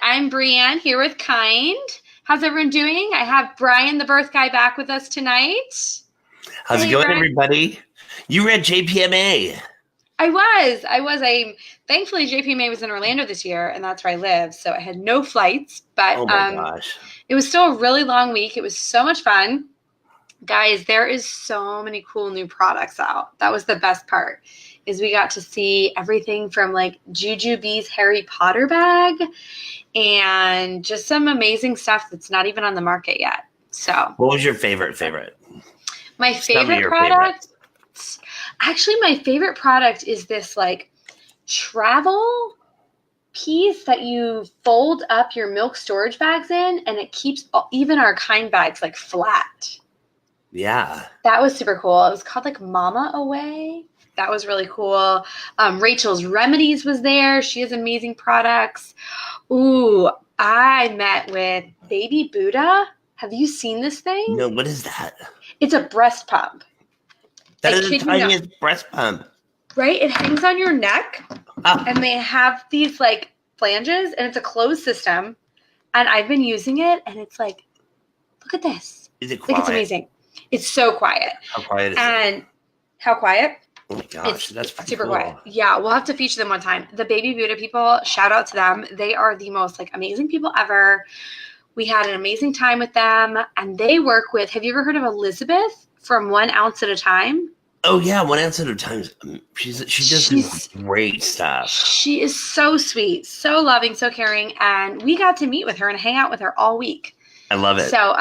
I'm Brianne here with Kind. How's everyone doing? I have Brian, the birth guy, back with us tonight. How's it going, Brian? Everybody? You were at JPMA. I was. Thankfully, JPMA was in Orlando this year, and that's where I live, so I had no flights. But oh my gosh, it was still a really long week. It was so much fun. Guys, there is so many cool new products out. That was the best part, is we got to see everything from like Jujubee's Harry Potter bag and just some amazing stuff that's not even on the market yet. So what was your favorite? My favorite product? Actually, my favorite product is this like travel piece that you fold up your milk storage bags in, and it keeps even our Kind bags like flat. Yeah. That was super cool. It was called like Mama Away. That was really cool. Rachel's Remedies was there. She has amazing products. Ooh, I met with Baby Buddha. Have you seen this thing? No, what is that? It's a breast pump. That is the tiniest breast pump. Right? It hangs on your neck, and they have these like flanges, and it's a closed system. And I've been using it, and it's like, look at this. Is it quiet? Like, it's amazing. It's so quiet. How quiet is it? And how quiet? Oh my gosh, that's super cool. quiet. Yeah, we'll have to feature them one time. The Baby Buddha people, shout out to them. They are the most like amazing people ever. We had an amazing time with them, and they work with. Have you ever heard of Elizabeth from 1 ounce at a time? Oh yeah, 1 ounce at a time. She does some great stuff. She is so sweet, so loving, so caring, and we got to meet with her and hang out with her all week. I love it. So,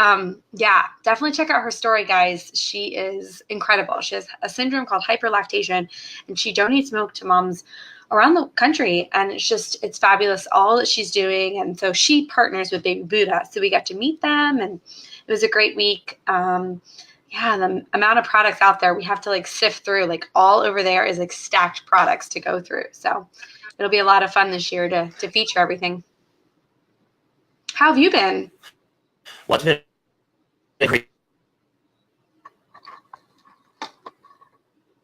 yeah, definitely check out her story, guys. She is incredible. She has a syndrome called hyperlactation, and she donates milk to moms around the country. And it's fabulous, all that she's doing. And so she partners with Baby Buddha. So we got to meet them, and it was a great week. Yeah, the amount of products out there, we have to like sift through. Like all over there is like stacked products to go through. So it'll be a lot of fun this year to feature everything. How have you been? What's been great?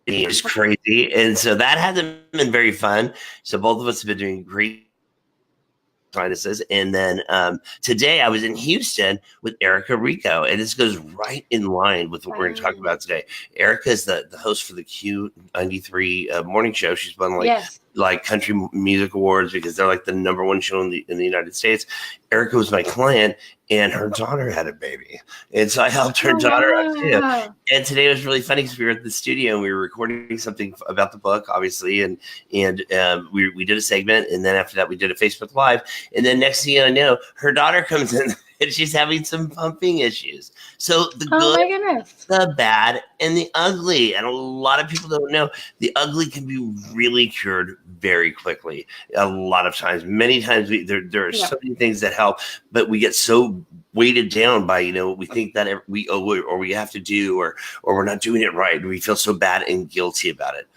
It's crazy. And so that hasn't been very fun. So both of us have been doing great sinuses. And then today I was in Houston with Erica Rico, and this goes right in line with what we're going to talk about today. Erica is the host for the Q93 morning show. She's won like country music awards because they're like the #1 show in the United States. Erica was my client, and her daughter had a baby, and so I helped her daughter out too. And today was really funny because we were at the studio and we were recording something about the book, obviously, and we did a segment, and then after that we did a Facebook Live, and then next thing I know, her daughter comes in and she's having some pumping issues. So the good, the bad, and the ugly, and a lot of people don't know the ugly can be really cured very quickly. A lot of times, many times, there are so many things that help, but we get so weighted down by what we think that we owe it, or we have to do, or we're not doing it right, and we feel so bad and guilty about it.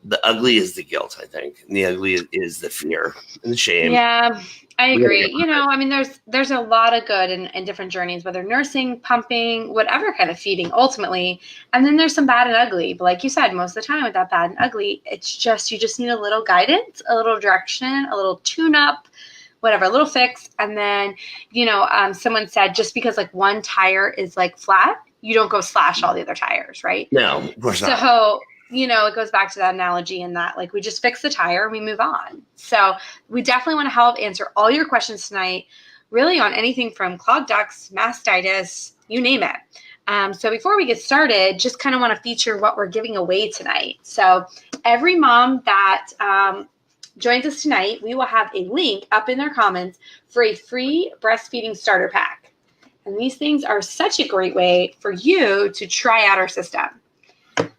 The ugly is the guilt, I think, and the ugly is the fear and the shame. Yeah, I agree. I mean, there's a lot of good in different journeys, whether nursing, pumping, whatever kind of feeding, ultimately. And then there's some bad and ugly. But like you said, most of the time with that bad and ugly, it's just you just need a little guidance, a little direction, a little tune-up, whatever, a little fix. And then, someone said just because like one tire is like flat, you don't go slash all the other tires, right? No, of course not. So it goes back to that analogy in that, like, we just fix the tire and we move on. So we definitely want to help answer all your questions tonight, really on anything from clogged ducts, mastitis, you name it. So before we get started, just kind of want to feature what we're giving away tonight. So every mom that joins us tonight, we will have a link up in their comments for a free breastfeeding starter pack. And these things are such a great way for you to try out our system.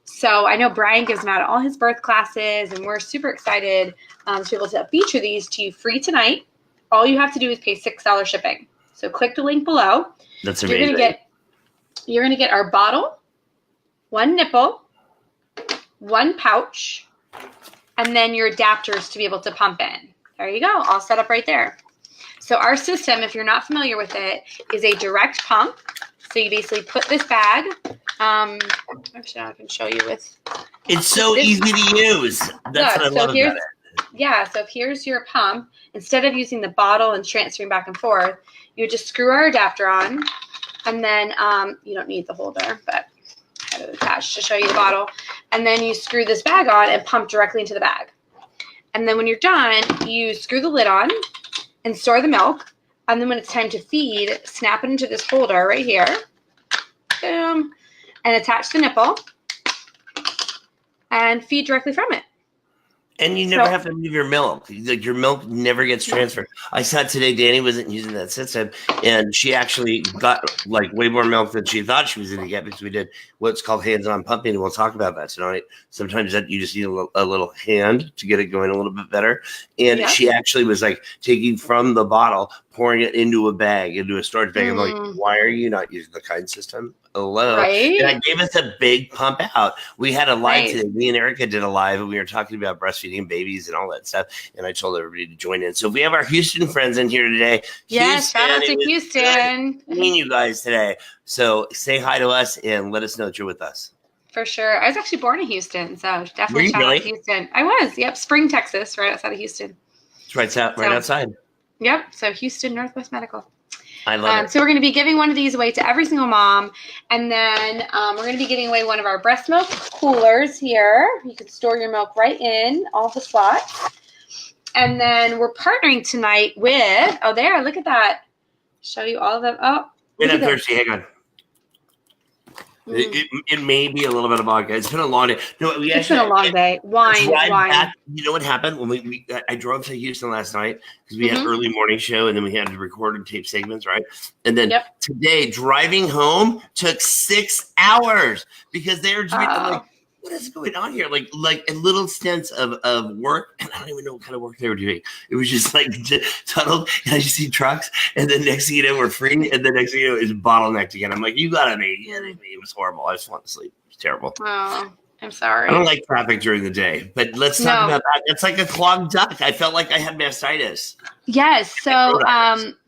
So I know Brian gives them out at all his birth classes, and we're super excited to be able to feature these to you free tonight. All you have to do is pay $6 shipping. So click the link below. That's amazing. You're gonna get our bottle, 1 nipple, 1 pouch, and then your adapters to be able to pump in. There you go, all set up right there. So our system, if you're not familiar with it, is a direct pump. So you basically put this bag. Actually, I can show you with. It's so easy to use. That's what I love about it. yeah, so here's your pump. Instead of using the bottle and transferring back and forth, you just screw our adapter on, and then you don't need the holder, but I have it attached to show you the bottle. And then you screw this bag on and pump directly into the bag. And then when you're done, you screw the lid on and store the milk. And then when it's time to feed, snap it into this holder right here. Boom. And attach the nipple and feed directly from it. And you never have to move your milk. Like your milk never gets transferred. I saw today Danny wasn't using that system, and she actually got like way more milk than she thought she was going to get because we did what's called hands-on pumping, and we'll talk about that tonight. Sometimes that you just need a little hand to get it going a little bit better. And she actually was like taking from the bottle, pouring it into a bag, into a storage bag. I'm like, why are you not using the kind system? Hello. Right. And I gave us a big pump out. We had a live today. Me and Erica did a live, and we were talking about breastfeeding babies and all that stuff. And I told everybody to join in. So we have our Houston friends in here today. Yes, shout out to Houston. Seeing you guys today. So say hi to us and let us know that you're with us. For sure. I was actually born in Houston, so definitely shout out to Houston. I was. Yep. Spring, Texas, right outside of Houston. It's right outside. Yep. So Houston Northwest Medical. I love it. So we're going to be giving one of these away to every single mom. And then we're going to be giving away one of our breast milk coolers here. You can store your milk right in all the slots. And then we're partnering tonight with, look at that. Show you all of them. Oh, wait, I'm thirsty. Hang on. It may be a little bit of vodka. It's been a long day. No, it's been a long day. Wine. Back, you know what happened when I drove to Houston last night because we had an early morning show and then we had to record and tape segments, right? And then today driving home took 6 hours because they were just like, what is going on here? Like a little stints of work, and I don't even know what kind of work they were doing. It was just like tunneled, and I just see trucks, and then next thing you know, we're free, and the next thing you know, it's bottlenecked again. I'm like, you gotta be kidding me. It was horrible. I just want to sleep. It was terrible. Oh, I'm sorry. I don't like traffic during the day, but let's talk about that. It's like a clogged duct. I felt like I had mastitis. Yes. So,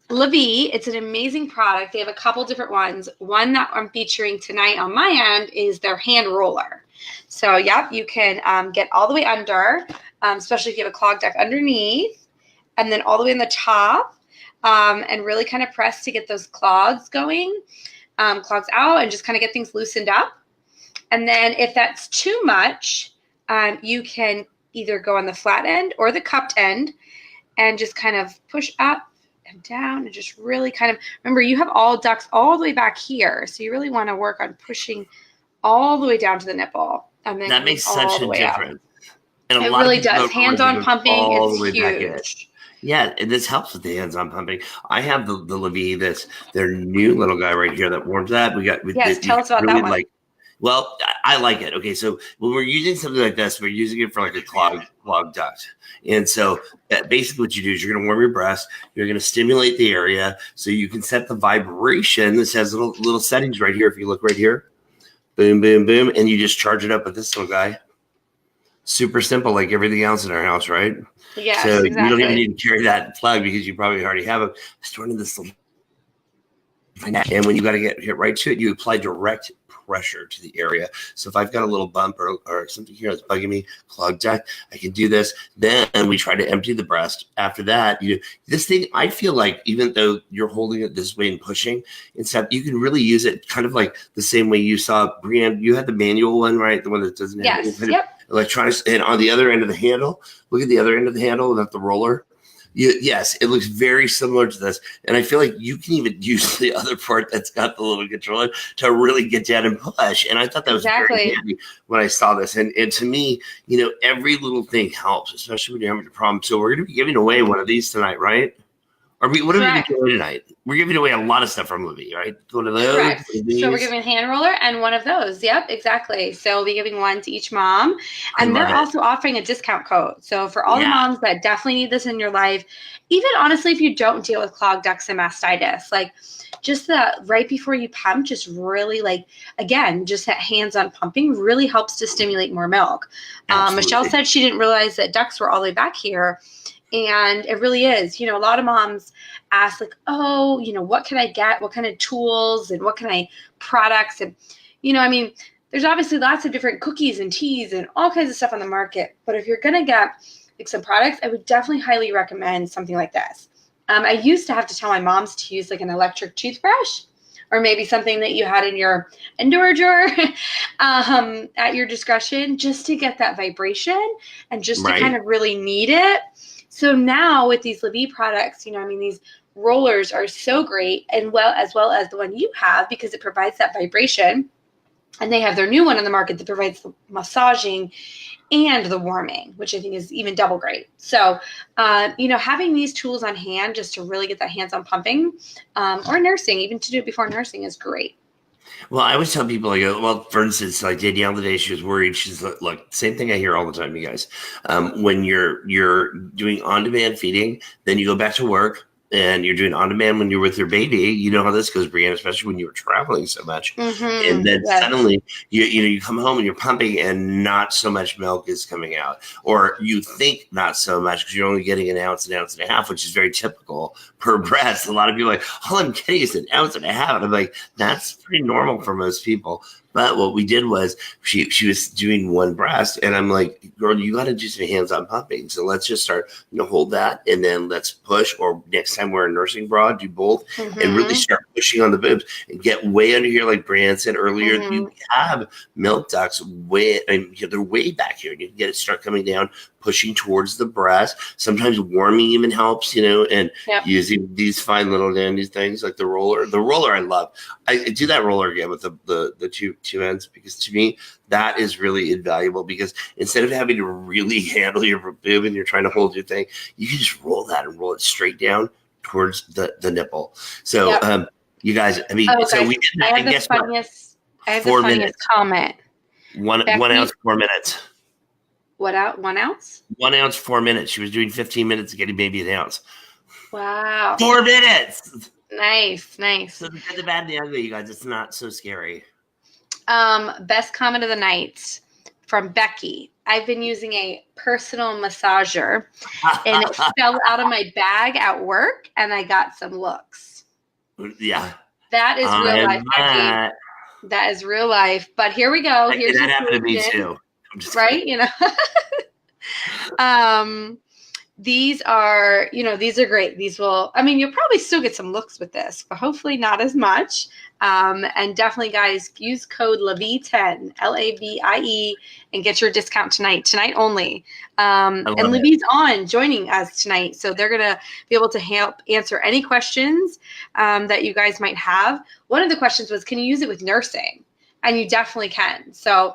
Levy, it's an amazing product. They have a couple different ones. One that I'm featuring tonight on my end is their hand roller. So, you can get all the way under, especially if you have a clogged duct underneath, and then all the way on the top, and really kind of press to get those clogs going, clogs out, and just kind of get things loosened up. And then if that's too much, you can either go on the flat end or the cupped end and just kind of push up and down and just really kind of, remember, you have all ducts all the way back here. So you really want to work on pushing all the way down to the nipple. And then that makes such a difference. And it really does. Hands-on pumping is huge. Yeah, this helps with the hands-on pumping. I have the Levy, their new little guy right here that warms up. Tell us about that one. Well, I like it. Okay, so when we're using something like this, we're using it for like a clogged duct. And so basically what you do is you're going to warm your breast. You're going to stimulate the area so you can set the vibration. This has little settings right here. If you look right here, boom, boom, boom, and you just charge it up with this little guy. Super simple, like everything else in our house, right? Yeah. So you don't even need to carry that plug because you probably already have it stored in this little. And when you got to get right to it, you apply direct pressure to the area. So if I've got a little bump or something here that's bugging me, clogged duct, I can do this. Then we try to empty the breast. After that, this thing, I feel like even though you're holding it this way and pushing and stuff, you can really use it kind of like the same way you saw Brianne. You had the manual one, right? The one that doesn't have any kind of electronics. And on the other end of the handle, look at the other end of the handle without the roller. Yes, it looks very similar to this. And I feel like you can even use the other part that's got the little controller to really get down and push. And I thought that was very handy when I saw this. And to me, every little thing helps, especially when you're having a problem. So we're going to be giving away one of these tonight, right? What are we giving away tonight? We're giving away a lot of stuff from Levy, right? One of those. Correct. So we're giving a hand roller and one of those. Yep, exactly. So we'll be giving one to each mom. And they're also offering a discount code. So for all the moms that definitely need this in your life, even honestly, if you don't deal with clogged ducts and mastitis, like just right before you pump, just really just that hands-on pumping really helps to stimulate more milk. Michelle said she didn't realize that ducts were all the way back here. And it really is, a lot of moms ask what can I get? What kind of tools and what kind of products? And, there's obviously lots of different cookies and teas and all kinds of stuff on the market. But if you're going to get like some products, I would definitely highly recommend something like this. I used to have to tell my moms to use like an electric toothbrush, or maybe something that you had in your indoor drawer at your discretion, just to get that vibration and just to kind of really knead it. So now with these LaVie products, these rollers are so great, and as well as the one you have, because it provides that vibration. And they have their new one on the market that provides the massaging and the warming, which I think is even double great. So, having these tools on hand just to really get that hands-on pumping, or nursing, even to do it before nursing, is great. Well, I always tell people, for instance, like Danielle today, she was worried. She's like, look, same thing I hear all the time, you guys. When you're doing on-demand feeding, then you go back to work, and you're doing on-demand when you're with your baby. You know how this goes, Brianna, especially when you were traveling so much. Mm-hmm. And then suddenly you come home and you're pumping and not so much milk is coming out. Or you think not so much because you're only getting an ounce and a half, which is very typical per breast. A lot of people are like, all I'm getting is an ounce and a half. And I'm like, that's pretty normal for most people. But what we did was she was doing one breast, and I'm like, girl, you got to do some hands-on pumping. So let's just start, hold that, and then let's push. Or next time we're in nursing bra, do both, and really start pushing on the boobs and get way under here, like Brianna said earlier. You have milk ducts they're way back here. You can get it start coming down, pushing towards the breast. Sometimes warming even helps, and using these fine little dandy things like the roller. The roller I love. I do that roller again with the two ends, because to me that is really invaluable, because instead of having to really handle your boob and you're trying to hold your thing, you can just roll that and roll it straight down towards the nipple. So you guys, so we did that. I have the funniest comment. One ounce, 4 minutes. What out? 1 ounce? 1 ounce, 4 minutes. She was doing 15 minutes of getting maybe an ounce. Wow. 4 minutes. Nice. So the good, the bad, and the ugly, you guys. It's not so scary. Best comment of the night from Becky. I've been using a personal massager, and it fell out of my bag at work, and I got some looks. Yeah. That is real life, Becky. That is real life. But here we go. Here's that happened to me too. Right? These are great. These will, you'll probably still get some looks with this, but hopefully not as much. And definitely, guys, use code LaVie10, LAVIE, and get your discount tonight only. And LaVie's joining us tonight. So they're going to be able to help answer any questions that you guys might have. One of the questions was, can you use it with nursing? And you definitely can. So,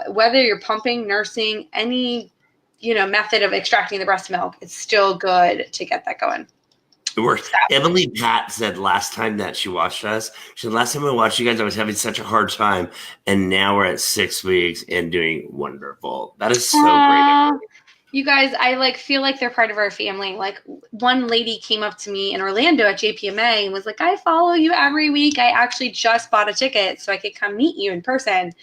whether you're pumping, nursing, any, method of extracting the breast milk, it's still good to get that going. It works. Emily Pat said last time that she watched us, she said, last time I watched you guys, I was having such a hard time. And now we're at 6 weeks and doing wonderful. That is so great. You guys, I feel like they're part of our family. Like, one lady came up to me in Orlando at JPMA and was like, I follow you every week. I actually just bought a ticket so I could come meet you in person.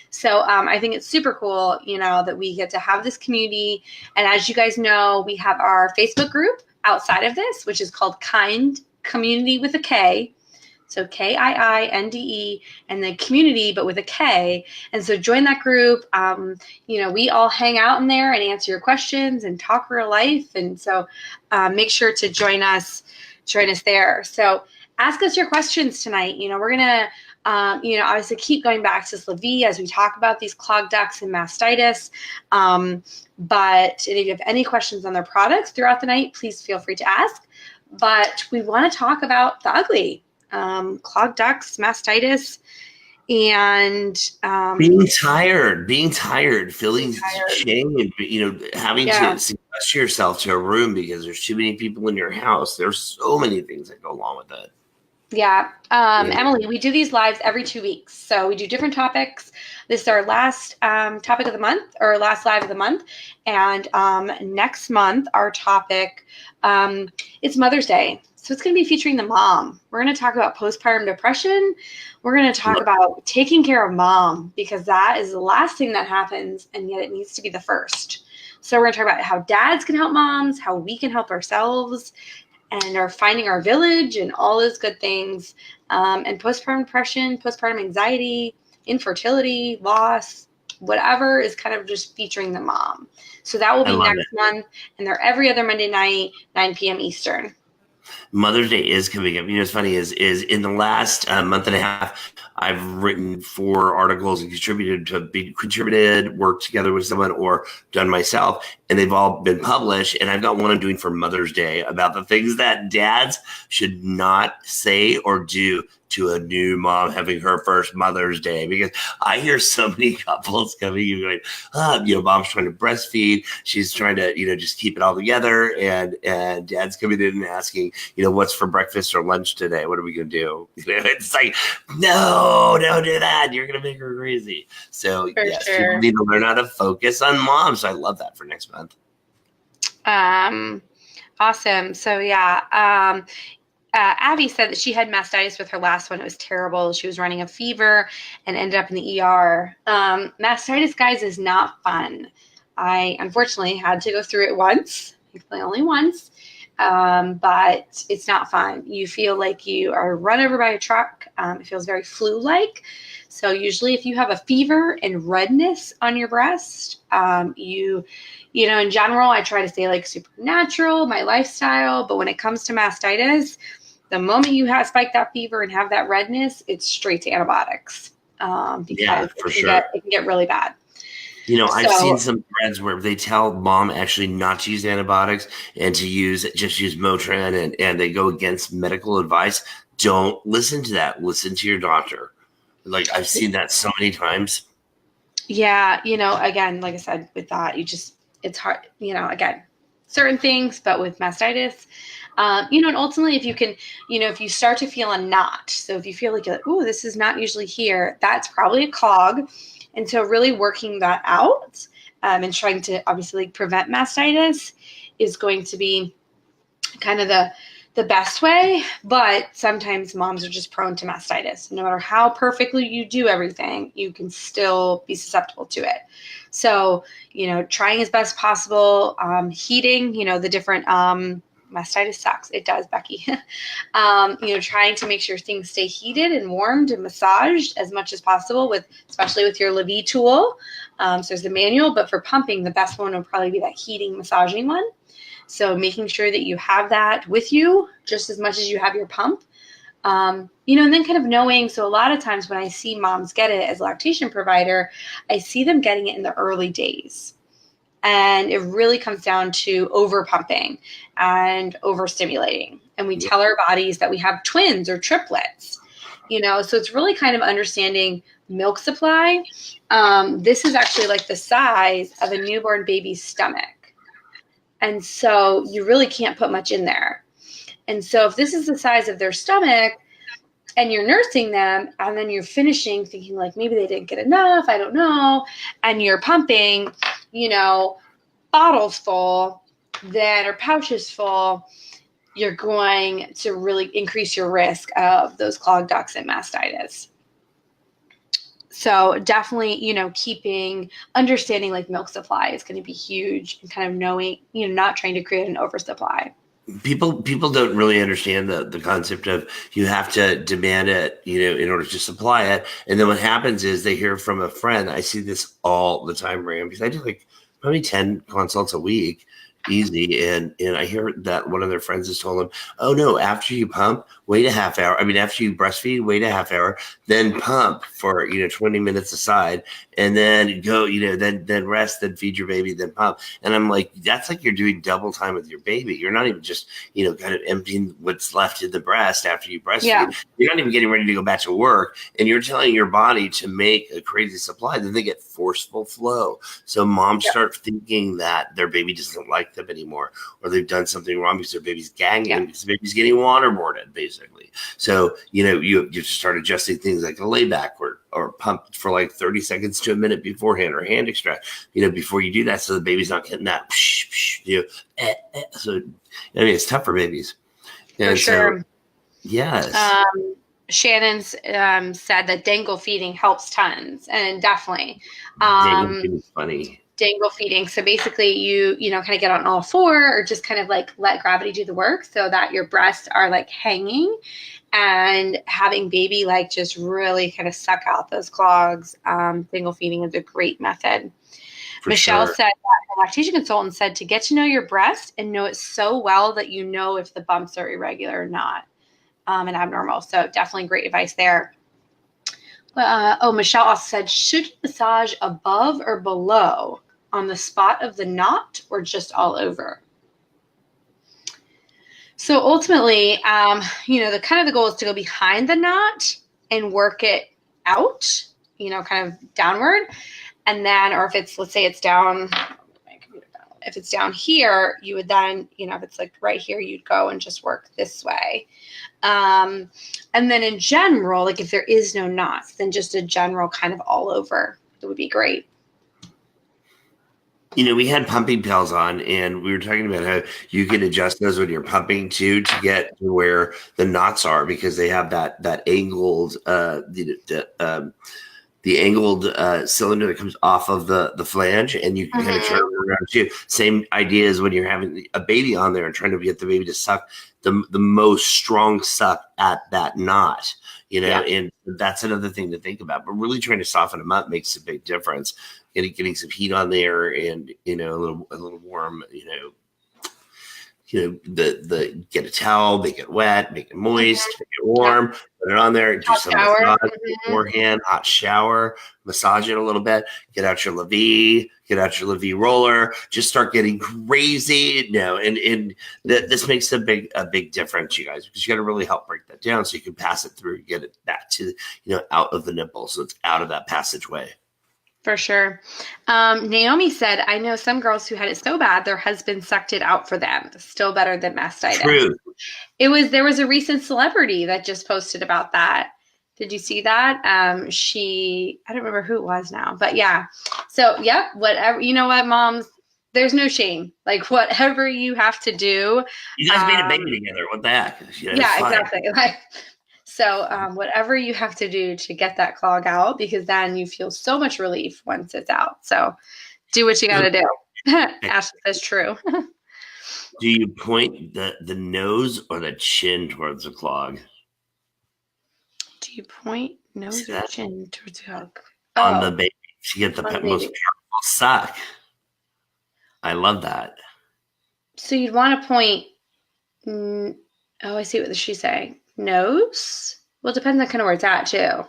So I think it's super cool, that we get to have this community. And as you guys know, we have our Facebook group outside of this, which is called Kiinde Community with a K. So KIINDE, and then community, but with a K. And so join that group. We all hang out in there and answer your questions and talk real life. And so make sure to join us there. So ask us your questions tonight. We're going to, obviously keep going back to LaVie as we talk about these clogged ducts and mastitis. But if you have any questions on their products throughout the night, please feel free to ask. But we want to talk about the ugly. Clogged ducts, mastitis, and being tired, feeling shame, having to sequester yourself to a room because there's too many people in your house. There's so many things that go along with it. Yeah. Emily, we do these lives every 2 weeks. So we do different topics. This is our last topic of the month, or last live of the month. And next month, our topic, it's Mother's Day. So it's going to be featuring the mom. We're going to talk about postpartum depression. We're going to talk about taking care of mom, because that is the last thing that happens, and yet it needs to be the first. So we're going to talk about how dads can help moms, how we can help ourselves, and are finding our village and all those good things. And postpartum depression, postpartum anxiety, infertility, loss, whatever is kind of just featuring the mom. So that will I be love next it. month, and they're every other Monday night, 9 p.m. Eastern. Mother's Day is coming up. You know, what's funny is in the last month and a half, I've written 4 articles and contributed, worked together with someone, or done myself, and they've all been published. And I've got one I'm doing for Mother's Day about the things that dads should not say or do to a new mom having her first Mother's Day, because I hear so many couples coming and going, mom's trying to breastfeed, she's trying to, just keep it all together, and dad's coming in and asking, what's for breakfast or lunch today? What are we gonna do? It's like, no, don't do that. You're gonna make her crazy. So For yes, sure. people need to learn how to focus on mom. So I love that for next month. Awesome. So yeah. Abby said that she had mastitis with her last one. It was terrible. She was running a fever and ended up in the ER. Mastitis, guys, is not fun. I unfortunately had to go through it once, thankfully only once, but it's not fun. You feel like you are run over by a truck. It feels very flu-like. So usually if you have a fever and redness on your breast, in general, I try to stay like super natural, my lifestyle, but when it comes to mastitis, the moment you spike that fever and have that redness, it's straight to antibiotics, because it can get really bad. I've seen some threads where they tell mom actually not to use antibiotics and to use Motrin, and they go against medical advice. Don't listen to that. Listen to your doctor. Like, I've seen that so many times. Yeah, again, like I said, with that, it's hard, again, certain things, but with mastitis, and ultimately if you can, if you start to feel a knot, so if you feel like, oh, this is not usually here, that's probably a clog. And so really working that out, and trying to obviously prevent mastitis is going to be kind of the best way. But sometimes moms are just prone to mastitis. No matter how perfectly you do everything, you can still be susceptible to it. So, trying as best possible, heating, the different, mastitis sucks. It does, Becky. Trying to make sure things stay heated and warmed and massaged as much as possible, especially with your Levy tool. So there's the manual, but for pumping, the best one would probably be that heating, massaging one. So making sure that you have that with you just as much as you have your pump. And then kind of knowing, so a lot of times when I see moms get it as a lactation provider, I see them getting it in the early days. And it really comes down to over pumping and overstimulating. And we tell our bodies that we have twins or triplets, so it's really kind of understanding milk supply. This is actually like the size of a newborn baby's stomach. And so you really can't put much in there. And so if this is the size of their stomach and you're nursing them and then you're finishing thinking like maybe they didn't get enough, I don't know, and you're pumping, bottles full or pouches full, you're going to really increase your risk of those clogged ducts and mastitis. So definitely, understanding like milk supply is going to be huge, and kind of knowing, not trying to create an oversupply. People don't really understand the concept of you have to demand it, in order to supply it. And then what happens is they hear from a friend. I see this all the time, Ram, because I do like probably 10 consults a week, easy. And I hear that one of their friends has told them, oh no, after you pump, wait a half hour. I mean, after you breastfeed, wait a half hour, then pump for, 20 minutes aside, and then go, then rest, then feed your baby, then pump. And I'm like, that's like you're doing double time with your baby. You're not even just, kind of emptying what's left in the breast after you breastfeed. Yeah. You're not even getting ready to go back to work, and you're telling your body to make a crazy supply. Then they get forceful flow. So moms start thinking that their baby doesn't like them anymore, or they've done something wrong because their baby's gagging, because the baby's getting waterboarded, basically. So, you just start adjusting things like a layback or pump for like 30 seconds to a minute beforehand, or hand extract, before you do that, so the baby's not getting that, So, it's tough for babies. And for sure. So, yes. Shannon's said that dangle feeding helps tons, and definitely. Dangle feeding is funny. dangle feeding. So basically you know, kind of get on all four or just kind of like let gravity do the work so that your breasts are like hanging and having baby like just really kind of suck out those clogs. Dangle feeding is a great method. Michelle said that her lactation consultant said to get to know your breast and know it so well that you know if the bumps are irregular or not and abnormal. So definitely great advice there. Michelle also said, should you massage above or below on the spot of the knot or just all over? So ultimately, you know, the goal is to go behind the knot and work it out, you know, kind of downward. And then, or if it's, let's say it's down, if it's down here, you would then, you know, if it's like right here, you'd go and just work this way. And then in general, like if there is no knots, then just a general kind of all over, it would be great. You know, we had pumping pills on, and we were talking about how you can adjust those when you're pumping too to get to where the knots are, because they have that angled the angled cylinder that comes off of the flange, and you can kind of turn it around too. Same idea as when you're having a baby on there and trying to get the baby to suck the most strong suck at that knot, you know, and that's another thing to think about. But really trying to soften them up makes a big difference. Getting some heat on there, and you know, a little warm, the get a towel, make it wet, make it moist, make it warm, put it on there, do some massage beforehand, hot shower, massage it a little bit, get out your Levee roller, just start getting crazy. And this makes a big difference, you guys, because you got to really help break that down so you can pass it through, get it back to, out of the nipple. So it's out of that passageway. For sure. Naomi said, I know some girls who had it so bad, their husband sucked it out for them. Still better than mastitis. True. There was a recent celebrity that just posted about that. Did you see that? I don't remember who it was now, but yeah. So, yep, whatever, you know what, moms, there's no shame. Like whatever you have to do. You guys made a baby together. What the heck? Exactly. So whatever you have to do to get that clog out, because then you feel so much relief once it's out. So do what you got to do. Ashley says true. Do you point the nose or the chin towards the clog? Do you point nose or chin towards the clog? On the baby to get the most powerful suck. I love that. So you'd want to point. I see what she's saying. Nose? Well, it depends on kind of where it's at too.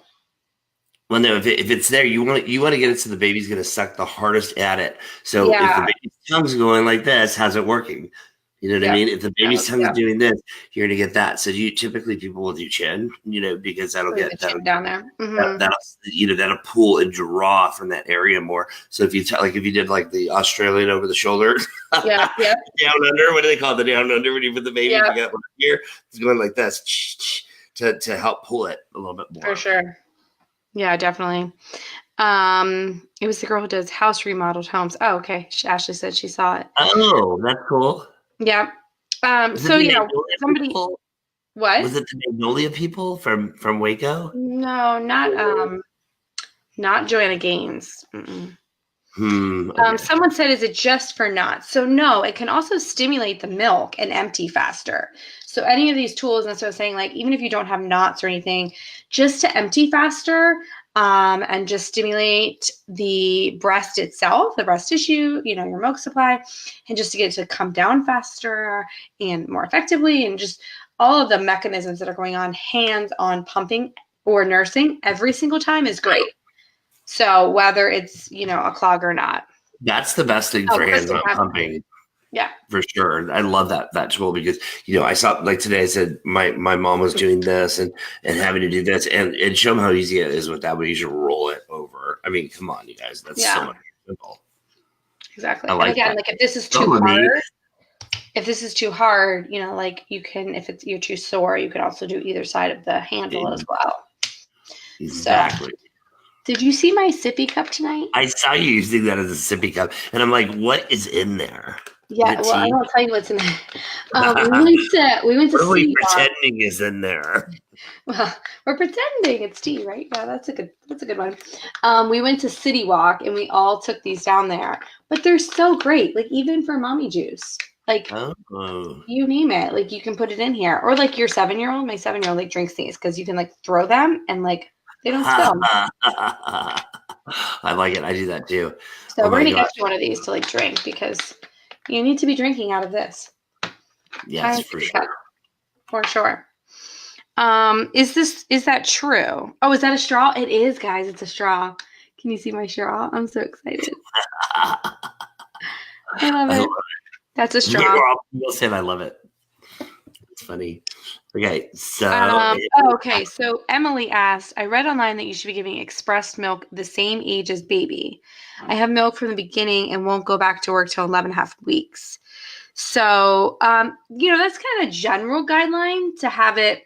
Well, no, if it's there, you want to get it so the baby's going to suck the hardest at it. So if the baby's tongue's going like this, how's it working? You know what I mean? If the baby's tongue is doing this, you're going to get that. So typically people will do chin, because that'll get that down there. Mm-hmm. That'll pull and draw from that area more. So if you if you did like the Australian over the shoulder, down under, what do they call it? The down under when you put the baby together here, it's going like this to help pull it a little bit more. For sure. Yeah, definitely. It was the girl who does house remodeled homes. Oh, okay. Ashley said she saw it. Oh, that's cool. Yeah. Somebody. What was it? The Magnolia people from Waco? No, not Joanna Gaines. Okay. Someone said, "Is it just for knots?" So no, it can also stimulate the milk and empty faster. So any of these tools, and so I was saying, like even if you don't have knots or anything, just to empty faster. And just stimulate the breast itself, the breast tissue, your milk supply, and just to get it to come down faster and more effectively, and just all of the mechanisms that are going on, hands-on pumping or nursing every single time is great. So whether it's, a clog or not. That's the best thing for hands-on pumping. Yeah, for sure. I love that tool because, I saw like today I said my mom was doing this and having to do this and show them how easy it is with that, but you should roll it over. I mean, come on, you guys, that's so much simple. Exactly. And again, like if this is too hard, like you can, if you're too sore, you can also do either side of the handle as well. Exactly. So, did you see my sippy cup tonight? I saw you using that as a sippy cup and I'm like, what is in there? Yeah, Is it well, I tea? won't tell you what's in there. What We went to are we City Walk. pretending is in there? Well, we're pretending it's tea, right? Yeah, that's a good one. We went to City Walk and we all took these down there. But they're so great. Like even for mommy juice. Like Oh. you name it. Like you can put it in here. Or like your 7-year-old. My 7-year-old like drinks these because you can like throw them and like they don't spill. I like it. I do that too. So Oh we're my gonna gosh. get you one of these to like drink because you need to be drinking out of this. Yes, Tiny for sippy sure. cup, for sure. Is that true? Oh, is that a straw? It is, guys. It's a straw. Can you see my straw? I'm so excited. I love I love it. That's a it. We're straw. all people saying I love it. It's funny. Okay, so Okay. So Emily asked, I read online that you should be giving expressed milk the same age as baby. I have milk from the beginning and won't go back to work till 11 and a half weeks. So, that's kind of general guideline to have it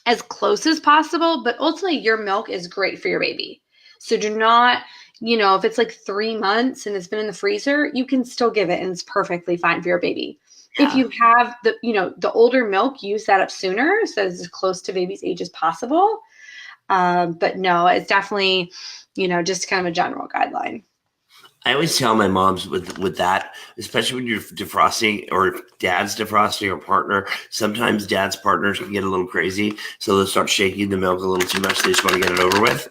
as close as possible, but ultimately your milk is great for your baby. So do not, if it's like 3 months and it's been in the freezer, you can still give it and it's perfectly fine for your baby. If yeah. you have the older milk, use that up sooner so it's as close to baby's age as possible. But no, it's definitely, just kind of a general guideline. I always tell my moms with that, especially when you're defrosting or dad's defrosting or partner, sometimes dad's partners can get a little crazy. So they'll start shaking the milk a little too much. They just want to get it over with.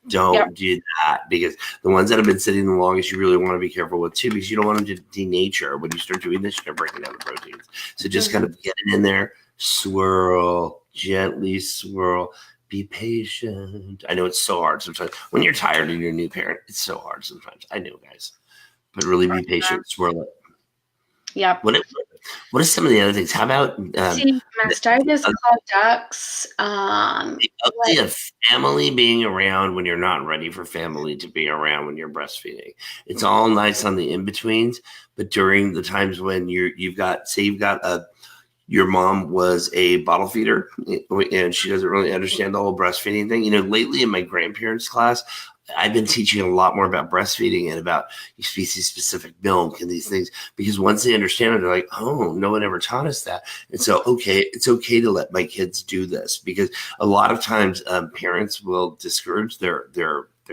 Yep. Don't do that because the ones that have been sitting the longest, you really want to be careful with too, because you don't want them to denature. When you start doing this, you're breaking down the proteins. So just kind of get it in there, swirl, gently swirl. Be patient. I know it's so hard sometimes. When you're tired and you're a new parent, it's so hard sometimes. I know, guys. But really be patient. Swirl it. Yep. What are some of the other things? How about See, mastitis, clogged ducts. the ugly of family being around when you're not ready for family to be around when you're breastfeeding? It's all nice on the in-betweens, but during the times when you've got your mom was a bottle feeder and she doesn't really understand the whole breastfeeding thing. Lately in my grandparents' class, I've been teaching a lot more about breastfeeding and about species specific milk and these things, because once they understand it, they're like, oh, no one ever taught us that. And so, it's okay to let my kids do this, because a lot of times parents will discourage their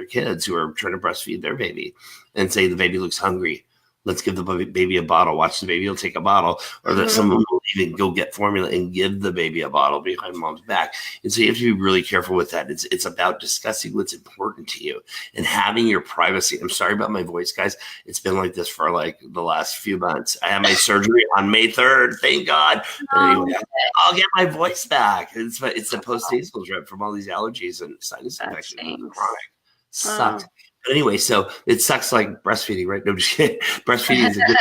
kids who are trying to breastfeed their baby and say the baby looks hungry. Let's give the baby a bottle. Watch the baby will take a bottle, or that someone will even go get formula and give the baby a bottle behind mom's back. And so you have to be really careful with that. It's about discussing what's important to you and having your privacy. I'm sorry about my voice, guys. It's been like this for like the last few months. I had my surgery on May 3rd. Thank God. But anyway, I'll get my voice back. It's the post-nasal drip from all these allergies and sinus infections. Chronic. Sucked. But anyway, so it sucks like breastfeeding, right? No, I'm just kidding. Breastfeeding is a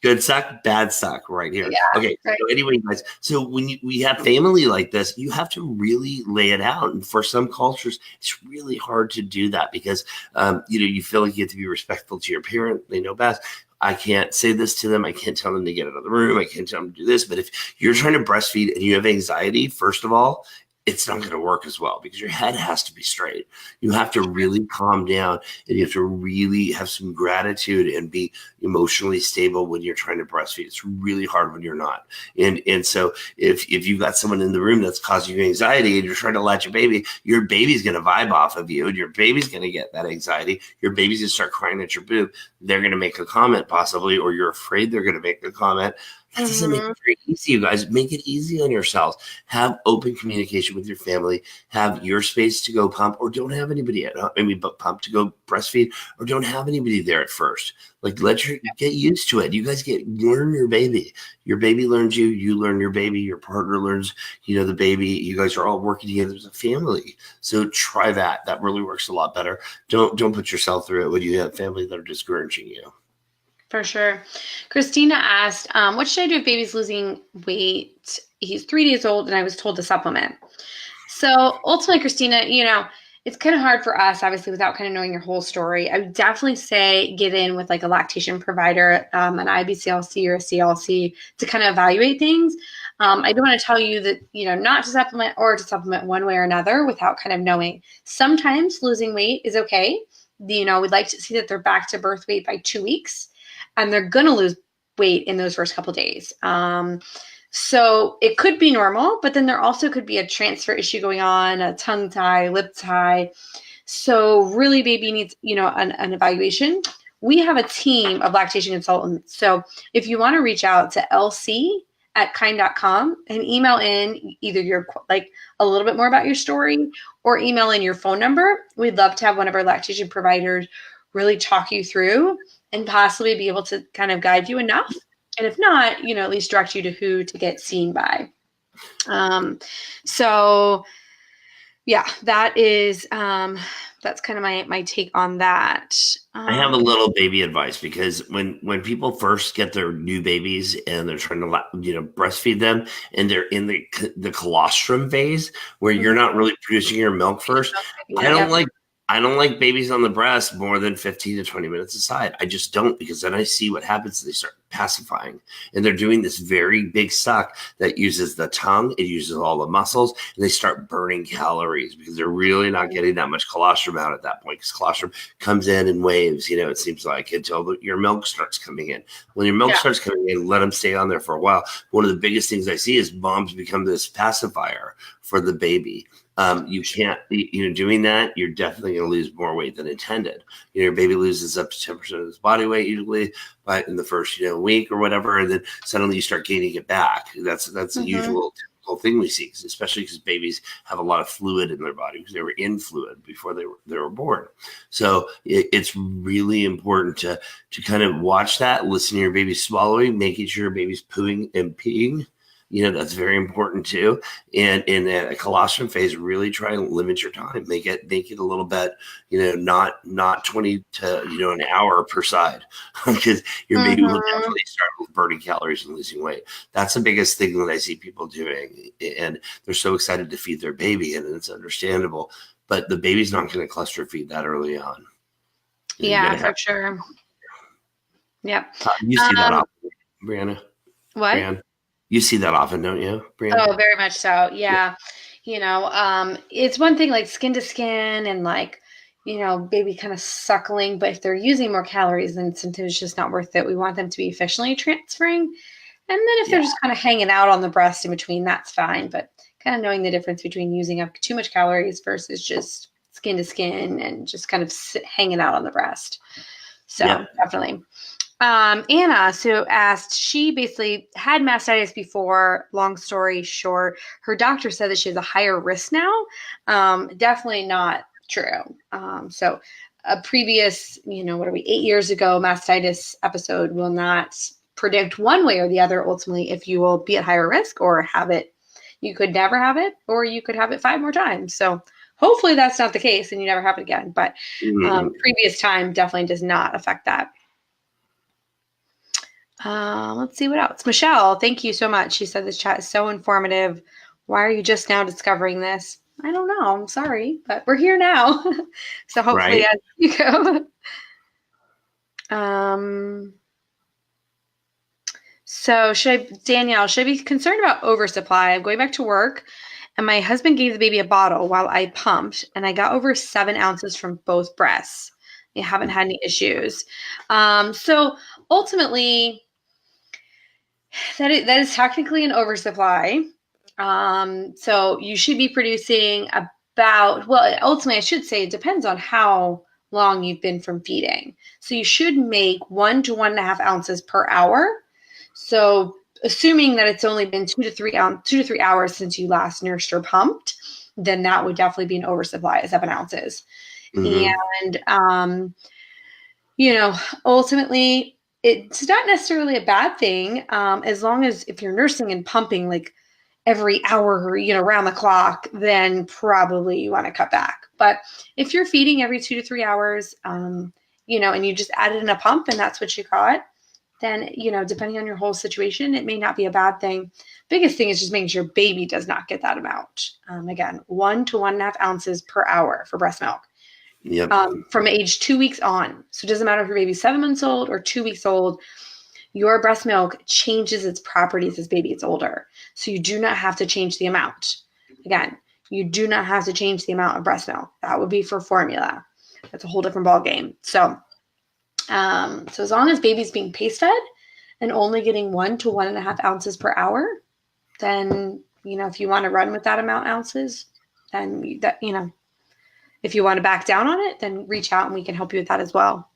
good suck, bad suck right here. Yeah, okay. right. So anyway, guys, so when we have family like this, you have to really lay it out. And for some cultures, it's really hard to do that because, you feel like you have to be respectful to your parent. They know best. I can't say this to them. I can't tell them to get out of the room. I can't tell them to do this. But if you're trying to breastfeed and you have anxiety, first of all, it's not going to work as well because your head has to be straight. You have to really calm down and you have to really have some gratitude and be emotionally stable when you're trying to breastfeed. It's really hard when you're not. And so if you've got someone in the room that's causing you anxiety and you're trying to latch your baby's going to vibe off of you and your baby's going to get that anxiety. Your baby's going to start crying at your boob. They're going to make a comment possibly, or you're afraid they're going to make a comment. That doesn't make it very easy, you guys. Make it easy on yourselves. Have open communication with your family. Have your space to go pump, or don't have anybody pump to go breastfeed, or don't have anybody there at first. Like get used to it. You guys learn your baby. Your baby learns you. You learn your baby. Your partner learns, the baby. You guys are all working together as a family. So try that. That really works a lot better. Don't put yourself through it when you have family that are discouraging you. For sure. Christina asked, what should I do if baby's losing weight? He's 3 days old and I was told to supplement. So ultimately, Christina, it's kind of hard for us, obviously, without kind of knowing your whole story. I would definitely say get in with like a lactation provider, an IBCLC or a CLC to kind of evaluate things. I don't want to tell you that, not to supplement or to supplement one way or another without kind of knowing. Sometimes losing weight is okay. We'd like to see that they're back to birth weight by 2 weeks. And they're going to lose weight in those first couple days. So it could be normal, but then there also could be a transfer issue going on, a tongue tie, lip tie. So really baby needs, an evaluation. We have a team of lactation consultants. So if you want to reach out to lc@kiinde.com and email in either your, a little bit more about your story or email in your phone number, we'd love to have one of our lactation providers really talk you through and possibly be able to kind of guide you enough. And if not, at least direct you to who to get seen by. So yeah, that is, that's kind of my take on that. I have a little baby advice, because when people first get their new babies and they're trying to breastfeed them, and they're in the colostrum phase where you're not really producing your milk first, I don't like babies on the breast more than 15 to 20 minutes aside. I just don't, because then I see what happens. They start pacifying, and they're doing this very big suck that uses the tongue. It uses all the muscles, and they start burning calories because they're really not getting that much colostrum out at that point, because colostrum comes in waves, it seems like, until your milk starts coming in. When your milk starts coming in, let them stay on there for a while. One of the biggest things I see is moms become this pacifier for the baby. You can't, doing that, you're definitely going to lose more weight than intended. Your baby loses up to 10% of his body weight usually in the first, week or whatever, and then suddenly you start gaining it back. That's the usual typical thing we see, especially because babies have a lot of fluid in their body because they were in fluid before they were born. So it's really important to kind of watch that, listen to your baby swallowing, making sure your baby's pooing and peeing. That's very important too. And in a colostrum phase, really try and limit your time. Make it a little bit, not 20 to, an hour per side, because your baby will definitely start burning calories and losing weight. That's the biggest thing that I see people doing. And they're so excited to feed their baby, and it's understandable, but the baby's not going to cluster feed that early on. Yeah, for sure. Yep. You see that often, Brianna? What? Brianna? You see that often, don't you, Brianna? Oh, very much so. Yeah. It's one thing like skin to skin and baby kind of suckling, but if they're using more calories, then sometimes it's just not worth it. We want them to be efficiently transferring. And then if they're just kind of hanging out on the breast in between, that's fine. But kind of knowing the difference between using up too much calories versus just skin to skin and just kind of hanging out on the breast. So definitely. Anna asked, she basically had mastitis before. Long story short, her doctor said that she has a higher risk now. Definitely not true. So a previous, 8 years ago, mastitis episode will not predict one way or the other, ultimately, if you will be at higher risk or have it. You could never have it, or you could have it 5 more times. So hopefully that's not the case and you never have it again. But previous time definitely does not affect that. Let's see what else. Michelle, thank you so much. She said this chat is so informative. Why are you just now discovering this? I don't know. I'm sorry, but we're here now. So hopefully as you go. So Danielle, should I be concerned about oversupply? I'm going back to work and my husband gave the baby a bottle while I pumped and I got over 7 ounces from both breasts. I haven't had any issues. So ultimately, that is technically an oversupply. So you should be producing ultimately, I should say it depends on how long you've been from feeding. So you should make 1 to 1.5 ounces per hour. So assuming that it's only been 2 to 3 hours since you last nursed or pumped, then that would definitely be an oversupply at 7 ounces. And, ultimately, it's not necessarily a bad thing, as long as if you're nursing and pumping like every hour, around the clock, then probably you want to cut back. But if you're feeding every 2 to 3 hours, and you just added in a pump and that's what you got, then, depending on your whole situation, it may not be a bad thing. Biggest thing is just making sure baby does not get that amount. Again, 1 to 1.5 ounces per hour for breast milk. Yep. From age 2 weeks on. So it doesn't matter if your baby's 7 months old or 2 weeks old, your breast milk changes its properties as baby gets older. So you do not have to change the amount. Again, you do not have to change the amount of breast milk. That would be for formula. That's a whole different ball game. So as long as baby's being pace fed and only getting 1 to 1.5 ounces per hour, then, if you want to run with that amount of ounces, then if you want to back down on it, then reach out and we can help you with that as well.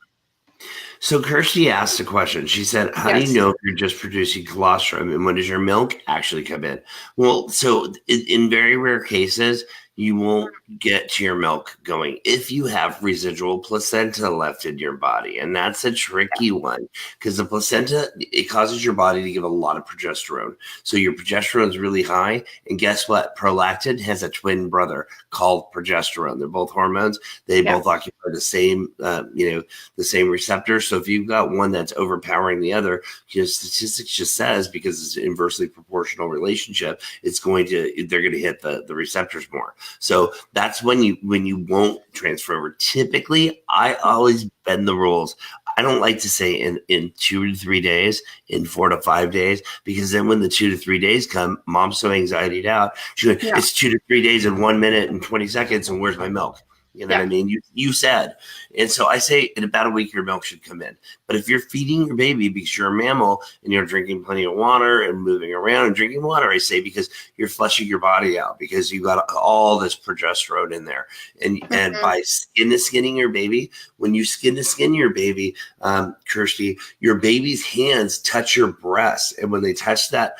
So Kirsty asked a question. She said, how do you know if you're just producing colostrum, and when does your milk actually come in? Well, so in very rare cases, you won't get to your milk going if you have residual placenta left in your body. And that's a tricky one because the placenta, it causes your body to give a lot of progesterone. So your progesterone is really high. And guess what? Prolactin has a twin brother called progesterone. They're both hormones. They both occupy the same, the same receptor. So if you've got one that's overpowering the other, statistics just says, because it's an inversely proportional relationship, they're going to hit the receptors more. So that's when you won't transfer over. Typically, I always bend the rules. I don't like to say in 2 to 3 days, in 4 to 5 days, because then when the 2 to 3 days come, mom's so anxietied out. It's 2 to 3 days and 1 minute and 20 seconds, and where's my milk? You know what I mean? You said. And so I say in about a week, your milk should come in. But if you're feeding your baby because you're a mammal and you're drinking plenty of water and moving around and drinking water, I say, because you're flushing your body out, because you got all this progesterone in there. And by skinning your baby, when you skin your baby, Kirsty, your baby's hands touch your breast. And when they touch that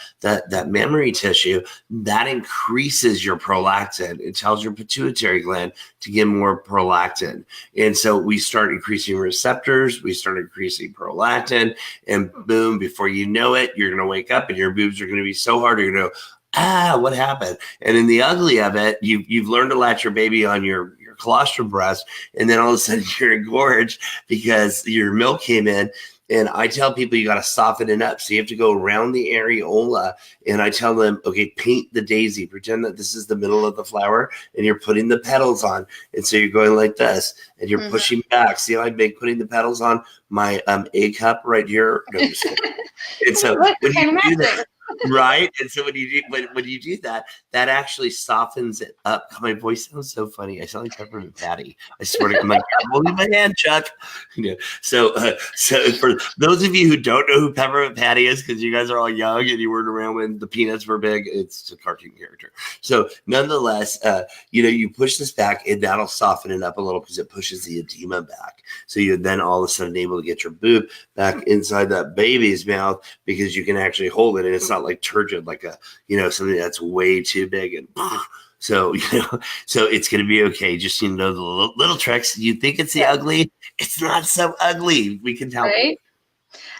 mammary tissue, that increases your prolactin. It tells your pituitary gland to get more prolactin. And so we start increasing receptors, we start increasing prolactin, and boom, before you know it, you're going to wake up and your boobs are going to be so hard, you're going to go, what happened? And in the ugly of it, you've learned to latch your baby on your colostrum breast, and then all of a sudden you're engorged because your milk came in. And I tell people you got to soften it up. So you have to go around the areola. And I tell them, okay, paint the daisy. Pretend that this is the middle of the flower and you're putting the petals on. And so you're going like this and you're pushing back. See how I'm putting the petals on my egg cup right here? No, and so when you do that, right? And so when you do that, that actually softens it up. My voice sounds so funny. I sound like Peppermint Patty. I swear to God, I'm holding my hand, Chuck. So for those of you who don't know who Peppermint Patty is, because you guys are all young and you weren't around when the Peanuts were big, it's a cartoon character. So nonetheless, you push this back and that'll soften it up a little because it pushes the edema back. So you're then all of a sudden able to get your boob back inside that baby's mouth because you can actually hold it, and it's not like turgid, like something that's way too big, and so it's going to be okay. Just the little tricks. You think it's the ugly, it's not so ugly. We can tell. Right.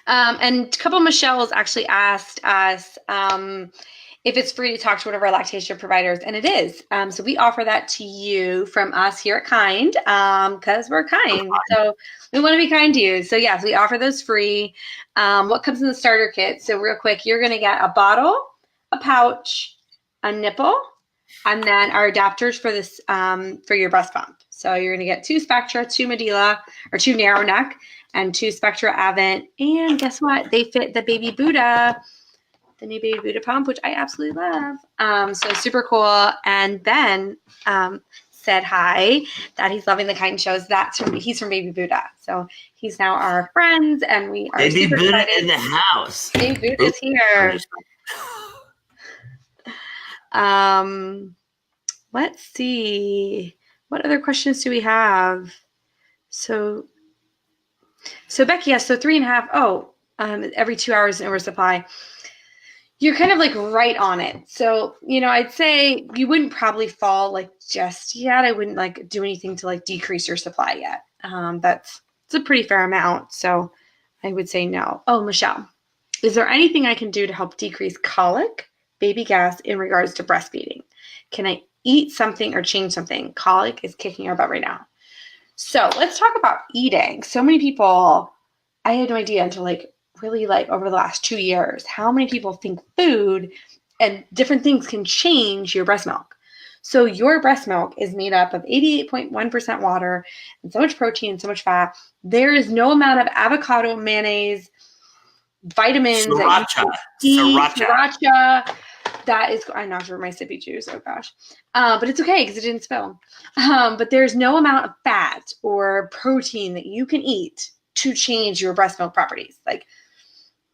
And a couple of Michelle's actually asked us if it's free to talk to one of our lactation providers, and it is. So we offer that to you from us here at Kiinde, because we're kind. So we want to be kind to you. So yes, we offer those free. What comes in the starter kit? So real quick, you're going to get a bottle, a pouch, a nipple, and then our adapters for this for your breast pump. So you're going to get 2 Spectra, 2 Medela, or 2 narrow neck, and 2 Spectra Avent. And guess what? They fit the Baby Buddha, the new Baby Buddha pump, which I absolutely love. So super cool. And Ben said hi, that he's loving the Kiinde shows. He's from Baby Buddha. So he's now our friends, and we are Baby super Buddha excited. in the house. Baby Buddha's here. Let's see. What other questions do we have? So Becky, yes, so 3.5, every 2 hours in oversupply. You're kind of like right on it. So, I'd say you wouldn't probably fall like just yet. I wouldn't like do anything to like decrease your supply yet. It's a pretty fair amount. So I would say no. Oh, Michelle, is there anything I can do to help decrease colic, baby gas in regards to breastfeeding? Can I eat something or change something? Colic is kicking our butt right now. So let's talk about eating. So many people, I had no idea until really over the last 2 years, how many people think food and different things can change your breast milk. So your breast milk is made up of 88.1% water and so much protein and so much fat. There is no amount of avocado, mayonnaise, vitamins, sriracha. That is, I knocked over my sippy juice. Oh gosh. But it's okay because it didn't spill. But there's no amount of fat or protein that you can eat to change your breast milk properties.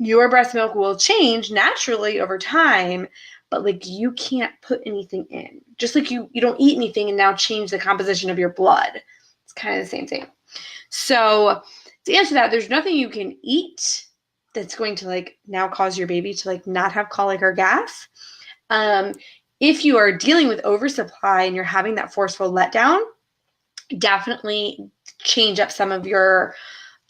your breast milk will change naturally over time, but like you can't put anything in. Just like you don't eat anything and now change the composition of your blood. It's kind of the same thing. So to answer that, there's nothing you can eat that's going to like now cause your baby to like not have colic or gas. If you are dealing with oversupply and you're having that forceful letdown, definitely change up some of your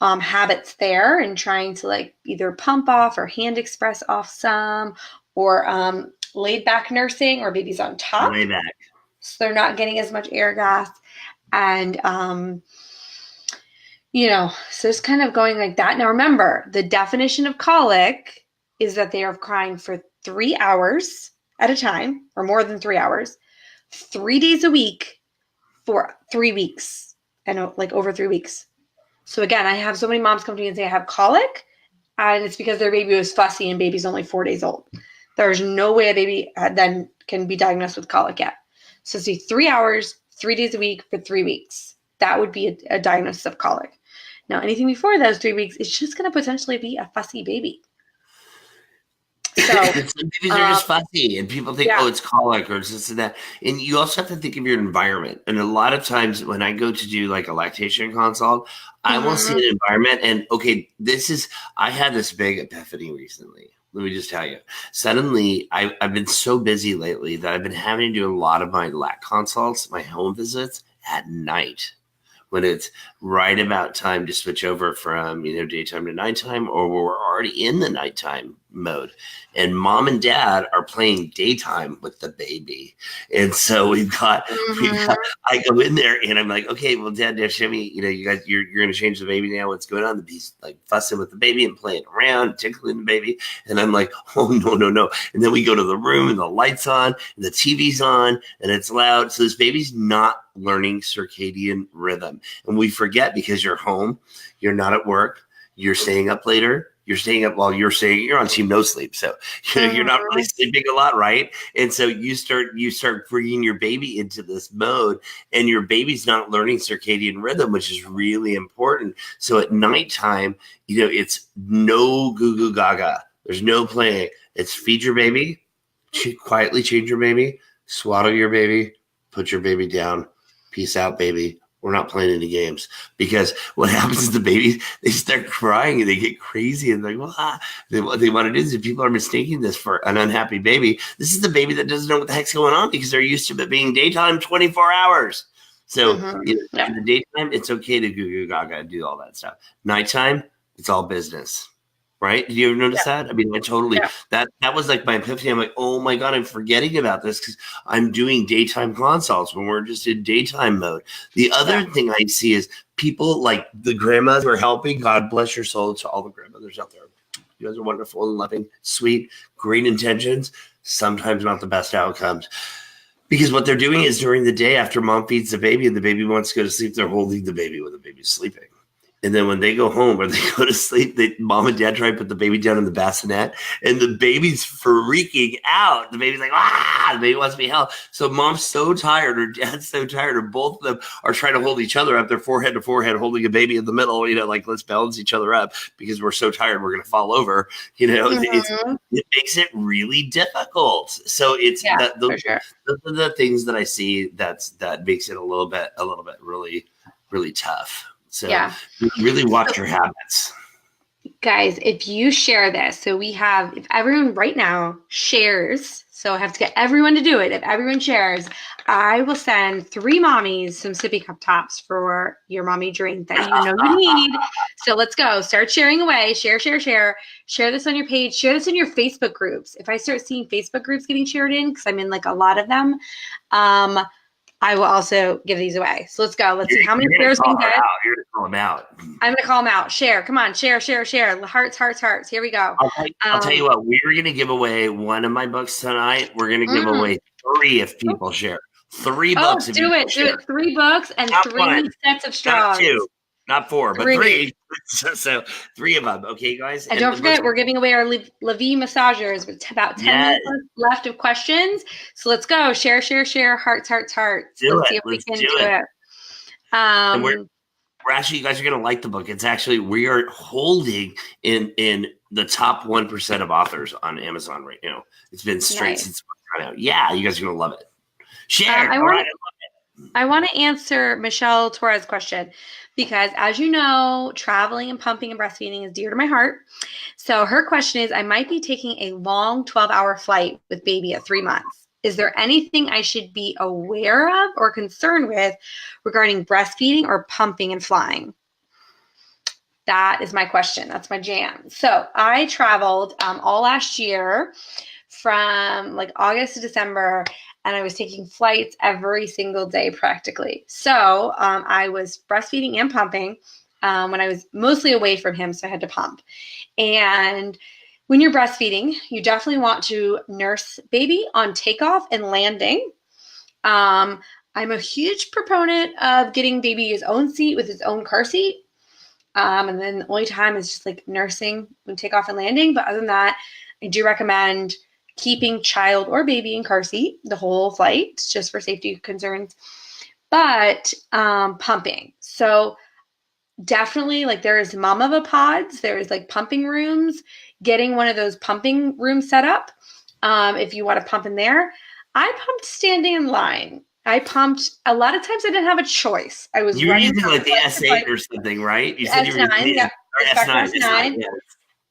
habits there and trying to like either pump off or hand express off some, or laid back nursing or babies on top. Lay back. So they're not getting as much air gas. And, so it's kind of going like that. Now, remember, the definition of colic is that they are crying for 3 hours at a time or more than 3 hours, 3 days a week for 3 weeks and like over 3 weeks. So again, I have so many moms come to me and say I have colic, and it's because their baby was fussy and baby's only 4 days old. There's no way a baby then can be diagnosed with colic yet. So see, 3 hours, 3 days a week for 3 weeks. That would be a diagnosis of colic. Now, anything before those 3 weeks, it's just going to potentially be a fussy baby. So some babies are just fussy, and people think, oh, it's colic or it's this and that. And you also have to think of your environment. And a lot of times when I go to do like a lactation consult, I will see an environment. And okay, I had this big epiphany recently. Let me just tell you. Suddenly, I've been so busy lately that I've been having to do a lot of my lac consults, my home visits at night, when it's right about time to switch over from, daytime to nighttime, or we're already in the nighttime mode. And mom and dad are playing daytime with the baby. And so we've got I go in there and I'm like, okay, well, dad, now show me, you guys, you're going to change the baby now. What's going on? He's like fussing with the baby and playing around, tickling the baby. And I'm like, oh, no. And then we go to the room and the light's on and the TV's on and it's loud. So this baby's not learning circadian rhythm. And we forget because you're home, you're not at work, you're staying up later. You're staying up while you're on team no sleep. So you're not really sleeping a lot, right? And so you start bringing your baby into this mode, and your baby's not learning circadian rhythm, which is really important. So at nighttime, it's no goo goo gaga. There's no playing. It's feed your baby, quietly change your baby, swaddle your baby, put your baby down, peace out, baby. We're not playing any games, because what happens is the babies, they start crying and they get crazy and they're like, what they want to do is, if people are mistaking this for an unhappy baby, this is the baby that doesn't know what the heck's going on because they're used to it being daytime 24 hours. So in the daytime, it's okay to goo goo gaga and do all that stuff. Nighttime, it's all business. Right? Did you ever notice that? I mean, I totally, that was like my epiphany. I'm like, oh my God, I'm forgetting about this because I'm doing daytime consults when we're just in daytime mode. The other thing I see is people like the grandmas who are helping. God bless your soul to all the grandmothers out there. You guys are wonderful and loving, sweet, great intentions, sometimes not the best outcomes. Because what they're doing is during the day after mom feeds the baby and the baby wants to go to sleep, they're holding the baby when the baby's sleeping. And then when they go home or they go to sleep, mom and dad try to put the baby down in the bassinet, and the baby's freaking out. The baby's like, the baby wants to be held. So mom's so tired or dad's so tired, or both of them are trying to hold each other up, their forehead to forehead, holding a baby in the middle, like let's balance each other up because we're so tired we're going to fall over. It makes it really difficult. So it's those are the things that I see that makes it a little bit really, really tough. So really watch your habits. Guys, if you share this, so if everyone right now shares, so I have to get everyone to do it. If everyone shares, I will send 3 mommies some sippy cup tops for your mommy drink that you need. So let's go. Start sharing away. Share. Share this on your page. Share this in your Facebook groups. If I start seeing Facebook groups getting shared in, because I'm in like a lot of them, I will also give these away. So let's go. Let's see how many shares we can get. You're going to call them out. I'm going to call them out. Share. Come on. Share. Hearts. Here we go. I'll tell you what. We're going to give away one of my books tonight. We're going to give away 3 if people share. 3 books. Oh, do it. 3 books and not 3 1. Sets of straws. Not 2, not 4, but 3. So 3 of them. Okay, guys. And don't forget, we're giving away our Levy massagers with about 10 minutes left of questions. So let's go. Share. Hearts. Let's see if we can do it. we're actually, you guys are going to like the book. It's actually, we are holding in the top 1% of authors on Amazon right now. It's been straight since it's come out. Yeah, you guys are going to love it. Share. I want to answer Michelle Torres' question because, as you know, traveling and pumping and breastfeeding is dear to my heart. So her question is, I might be taking a long 12-hour flight with baby at 3 months. Is there anything I should be aware of or concerned with regarding breastfeeding or pumping and flying? That is my question. That's my jam. So I traveled all last year from like August to December, and I was taking flights every single day practically. So I was breastfeeding and pumping when I was mostly away from him, so I had to pump. And when you're breastfeeding, you definitely want to nurse baby on takeoff and landing. I'm a huge proponent of getting baby his own seat with his own car seat. And then the only time is just like nursing when takeoff and landing. But other than that, I do recommend keeping child or baby in car seat the whole flight, just for safety concerns. But pumping. So definitely, like, there is mama pods. There is like pumping rooms. Getting one of those pumping rooms set up if you want to pump in there. I pumped standing in line. I pumped a lot of times. I didn't have a choice. I was using like the S8 or something, right? You said you were using S9. S9.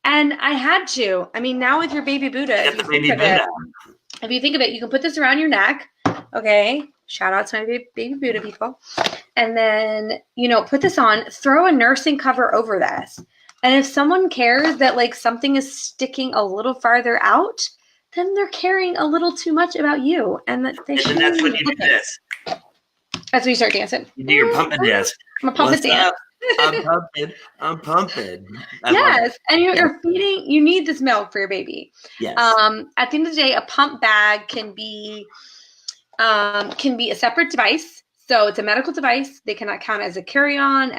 And I had to. I mean, now with your baby Buddha, if you think of it, you can put this around your neck. Okay. Shout out to my baby Buddha people. And then, put this on, throw a nursing cover over this. And if someone cares that like something is sticking a little farther out, then they're caring a little too much about you. And that they should. And that's when you do this. That's when you start dancing. You do your pumping dance. I'm a pumping dance. I'm pumping. Yes. And you're feeding, you need this milk for your baby. Yes. At the end of the day, a pump bag can be a separate device. So it's a medical device. They cannot count as a carry-on,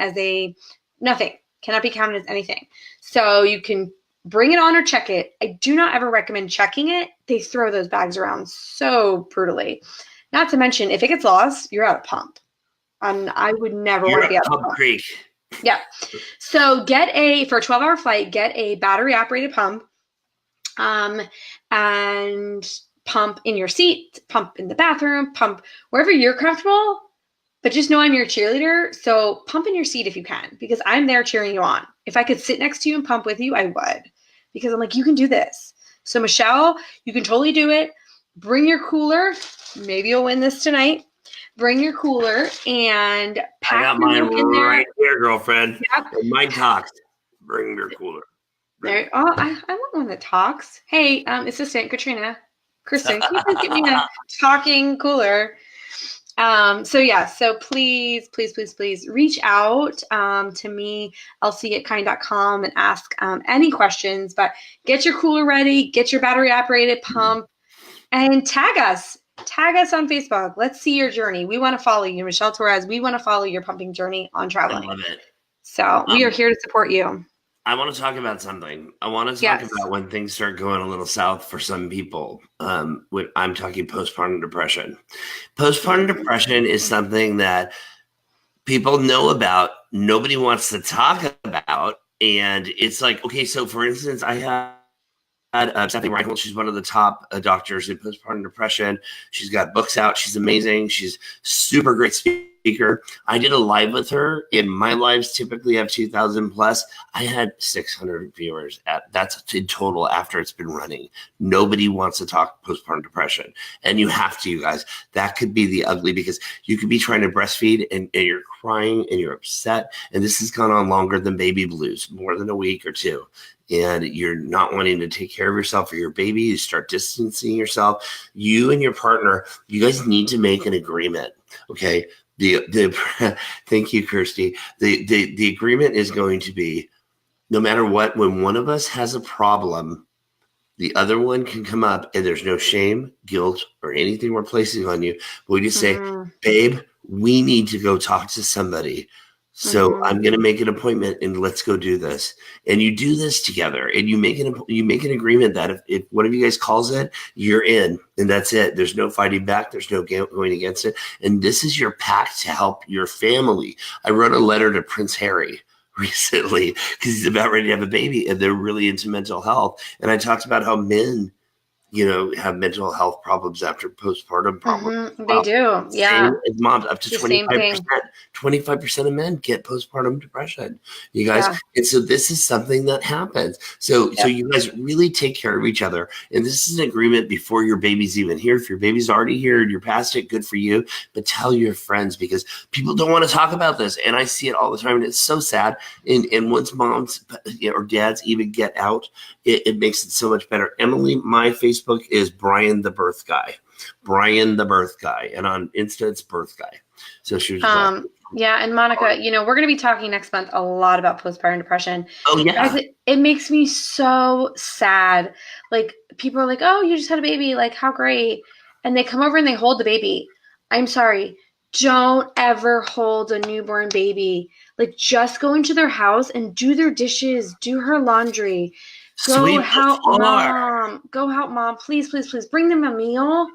nothing. Cannot be counted as anything. So you can bring it on or check it. I do not ever recommend checking it. They throw those bags around so brutally. Not to mention, if it gets lost, you're out of pump. I would never want to be out of pump. Creek. Yeah. So for a 12-hour flight, get a battery operated pump, and pump in your seat, pump in the bathroom, pump wherever you're comfortable. But just know I'm your cheerleader. So pump in your seat if you can, because I'm there cheering you on. If I could sit next to you and pump with you, I would, because I'm like, you can do this. So Michelle, you can totally do it. Bring your cooler. Maybe you'll win this tonight. Bring your cooler and pack I got mine right here, girlfriend. Yep. Mine talks. Bring your cooler. There. Oh, I want one that talks. Hey, assistant Kristen, can you please get me a talking cooler? So please reach out to me, lc@kiinde.com, and ask any questions. But get your cooler ready, get your battery operated pump, and tag us on Facebook. Let's see your journey. We want to follow you, Michelle Torres. We want to follow your pumping journey on traveling. I love it. So we are here to support you. I want to talk about something. I want to talk about when things start going a little south for some people. When I'm talking postpartum depression. Postpartum depression is something that people know about. Nobody wants to talk about. And it's like, okay, so for instance, I had Stephanie Reichel. She's one of the top doctors in postpartum depression. She's got books out. She's amazing. She's super great speaker. I did a live with her. In my lives typically have 2,000 plus. I had 600 viewers. That's in total after it's been running. Nobody wants to talk postpartum depression. And you have to, you guys. That could be the ugly, because you could be trying to breastfeed and you're crying and you're upset. And this has gone on longer than baby blues, more than a week or two. And you're not wanting to take care of yourself or your baby. You start distancing yourself. You and your partner, you guys need to make an agreement. Okay. Thank you, Kirsty. The agreement is going to be, no matter what, when one of us has a problem, the other one can come up, and there's no shame, guilt, or anything we're placing on you. But we just say, babe, we need to go talk to somebody. So I'm going to make an appointment and let's go do this. And you do this together and you make an agreement that if one of you guys calls it, you're in and that's it. There's no fighting back. There's no going against it. And this is your pact to help your family. I wrote a letter to Prince Harry recently because he's about ready to have a baby and they're really into mental health. And I talked about how men, have mental health problems after postpartum problems. They do. Yeah. Same as moms, up to 25%. 25% of men get postpartum depression, you guys. Yeah. And so this is something that happens. So you guys really take care of each other. And this is an agreement before your baby's even here. If your baby's already here and you're past it, good for you. But tell your friends because people don't want to talk about this. And I see it all the time. And it's so sad. And once moms or dads even get out, it makes it so much better. Emily, my Facebook is Brian the Birth Guy. Brian the Birth Guy. And on Insta, it's Birth Guy. So she was yeah, and Monica, we're going to be talking next month a lot about postpartum depression. Oh, yeah. Guys, it makes me so sad. Like, people are like, oh, you just had a baby. Like, how great. And they come over and they hold the baby. I'm sorry. Don't ever hold a newborn baby. Like, just go into their house and do their dishes, do her laundry. Go help mom. Go help mom. Please, please, please bring them a meal.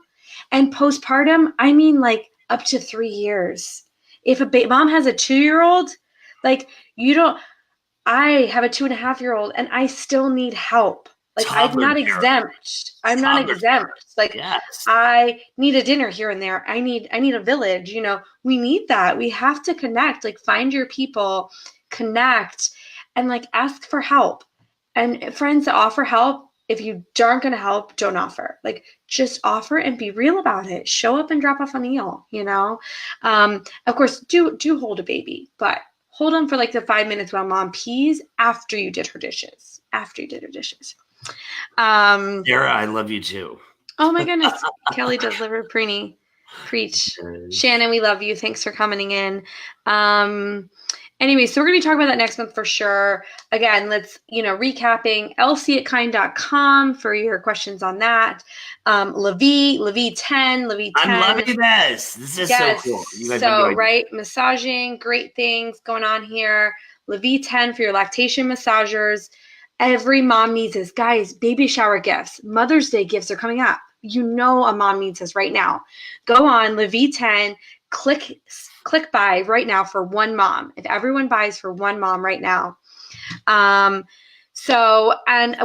And postpartum, I mean, like, up to 3 years. If a mom has a 2-year-old, like I have a 2.5-year-old and I still need help. Like I'm not exempt. I'm not exempt. Like I need a dinner here and there. I need a village, we need that. We have to connect, like find your people, connect and like ask for help. And friends that offer help, if you aren't going to help, don't offer. Like just offer and be real about it. Show up and drop off a meal, Of course, do hold a baby, but hold on for like the 5 minutes while mom pees after you did her dishes. Sarah, I love you too. Oh my goodness. Kelly does live her preach. Shannon, we love you. Thanks for coming in. Anyway, so we're going to be talking about that next month for sure. Again, let's, recapping lc@kiinde.com for your questions on that. Levy 10. I'm loving this. This is so cool. You guys right, massaging, great things going on here. Levy 10 for your lactation massagers. Every mom needs this. Guys, baby shower gifts, Mother's Day gifts are coming up. A mom needs this right now. Go on Levy 10, click buy right now for one mom. If everyone buys for one mom right now. And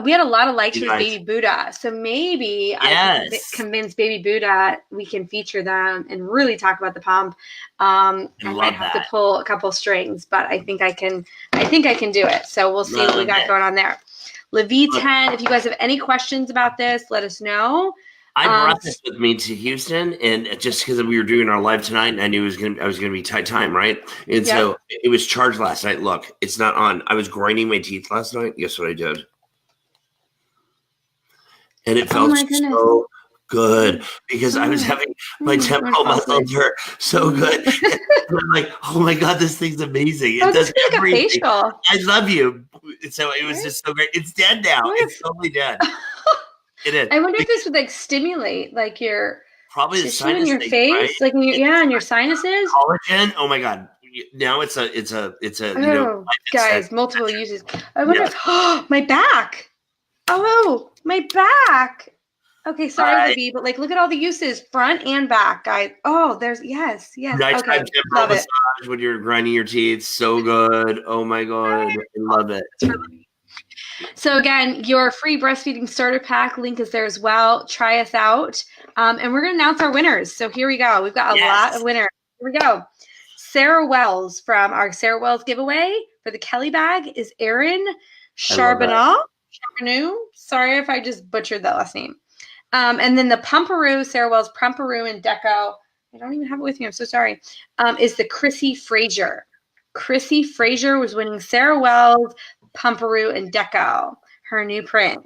we had a lot of likes with Baby Buddha. So maybe I can convince Baby Buddha we can feature them and really talk about the pump. I might have to pull a couple strings, but I think I can do it. So we'll see what we got going on there. Levy 10, if you guys have any questions about this, let us know. I brought this with me to Houston, and just because we were doing our live tonight, and I knew I was gonna be tight time, right? And so it was charged last night. Look, it's not on. I was grinding my teeth last night. Guess what I did? And it felt so good because I was having my temporal muscles hurt so good. I'm like, oh my god, this thing's amazing! It does like everything. A facial. I love you. So it was just so great. It's dead now. It's totally dead. It is. I wonder if this would like stimulate like your probably the sinus in your face, right? Like when and your sinuses. Collagen. Oh my god! Now it's a guys, multiple uses. I wonder if my back. Oh, my back. Okay, sorry, Libby, but like look at all the uses, front and back, guys. Oh, there's yes. Nighttime temporal massage when you're grinding your teeth, so good. Oh my god, I love it. So again, your free breastfeeding starter pack link is there as well. Try us out. And we're going to announce our winners. So here we go. We've got a lot of winners. Here we go. Sarah Wells from our Sarah Wells giveaway for the Kelly bag is Erin Charbonneau. Sorry if I just butchered that last name. And then the Pumperoo, Sarah Wells Pumperoo and Deco. I don't even have it with me. I'm so sorry. Is the Chrissy Frazier. Chrissy Frazier was winning Sarah Wells, Pumperoo, and Deco, her new print.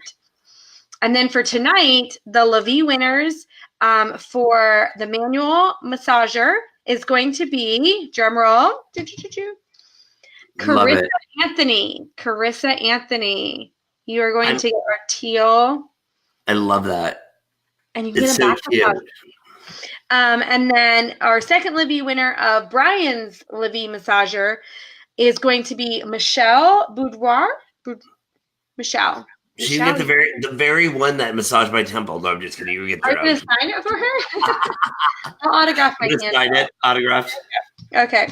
And then for tonight, the Levy winners for the manual massager is going to be, drum roll, Carissa Anthony. Carissa Anthony. You are going to get our teal. I love that. And you get a backup. And then our second Levy winner of Brian's Levy massager is going to be Michelle Boudoir. Michelle. She's got the very one that massaged my temple. No, I'm just kidding. You get Are you going to sign it for her? I'll autograph my hand. Sign it. Autographed. Okay.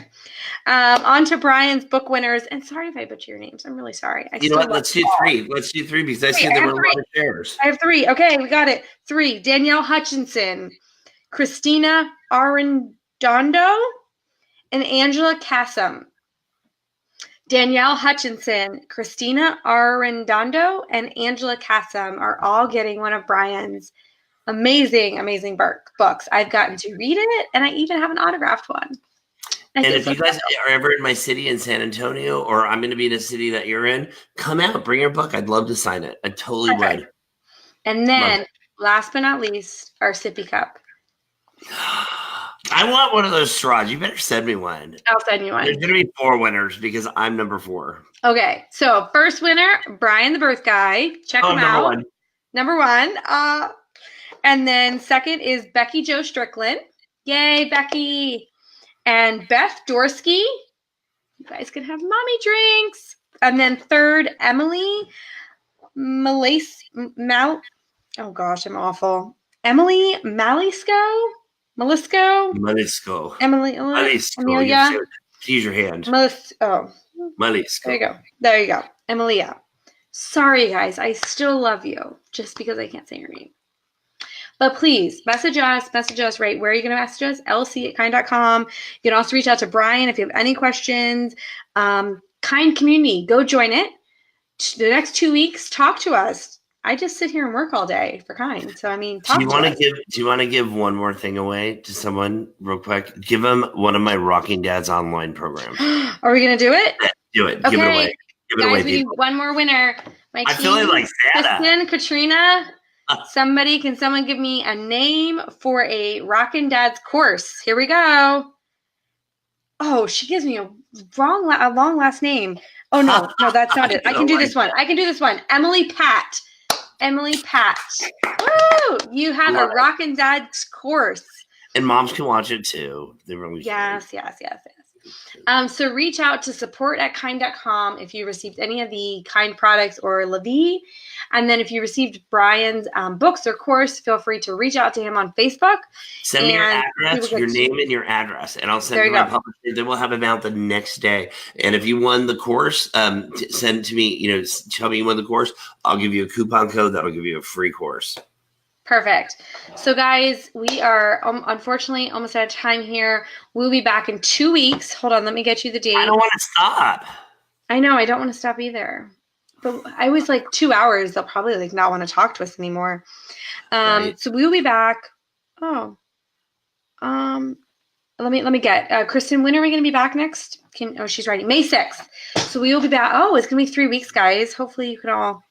On to Brian's book winners. And sorry if I butcher your names. I'm really sorry. You know what? Let's do 3. Let's do 3 because I see there were a lot of shares. I have 3. Okay, we got it. 3. Danielle Hutchinson, Christina Arredondo, and Angela Kassam. Danielle Hutchinson, Christina Arredondo, and Angela Kassam are all getting one of Brian's amazing books. I've gotten to read it, and I even have an autographed one. And if you guys are ever in my city in San Antonio, or I'm going to be in a city that you're in, come out, bring your book. I'd love to sign it. I totally would. And then, last but not least, our sippy cup. I want one of those straws. You better send me one. I'll send you one. There's going to be 4 winners because I'm number 4. Okay, so first winner, Brian the Birth Guy. Check him out. Number 1. And then second is Becky Jo Strickland. Yay, Becky. And Beth Dorsky. You guys can have mommy drinks. And then third, Emily oh gosh, I'm awful. Emily Malisco. Emily. Amelia. Use your hand. Malisco. There you go. Emilia. Sorry, guys. I still love you just because I can't say your name. But please message us right where are you going to message us? lc@kind.com. You can also reach out to Brian if you have any questions. Kind community, go join it. The next 2 weeks, talk to us. I just sit here and work all day for Kind. So, I mean, talk to us. Do you want to give one more thing away to someone real quick? Give them one of my Rocking Dads online programs. Are we going to do it? Yeah, do it. Okay. Give it away. Guys, we need one more winner. My team, feeling like Santa. Kristen, Katrina, someone give me a name for a Rockin' Dads course? Here we go. Oh, she gives me a long last name. Oh, no, that's not it. I can do this one. Emily Pat. Woo! You have a Rockin' Dads course. And moms can watch it too. Yes. So reach out to support@kind.com if you received any of the Kind products or LaVie. And then if you received Brian's books or course, feel free to reach out to him on Facebook. Send me your address, your name, and your address, and I'll send you my publisher. Then we'll have them out the next day. And if you won the course, send to me, tell me you won the course. I'll give you a coupon code that'll give you a free course. Perfect. So, guys, we are unfortunately almost out of time here. We'll be back in 2 weeks. Hold on. Let me get you the date. I don't want to stop. I know. I don't want to stop either. But I was 2 hours. They'll probably not want to talk to us anymore. Right. So we will be back. Let me get Kristen. When are we going to be back next? She's writing May 6th. So we will be back. Oh, it's going to be 3 weeks, guys. Hopefully you can all.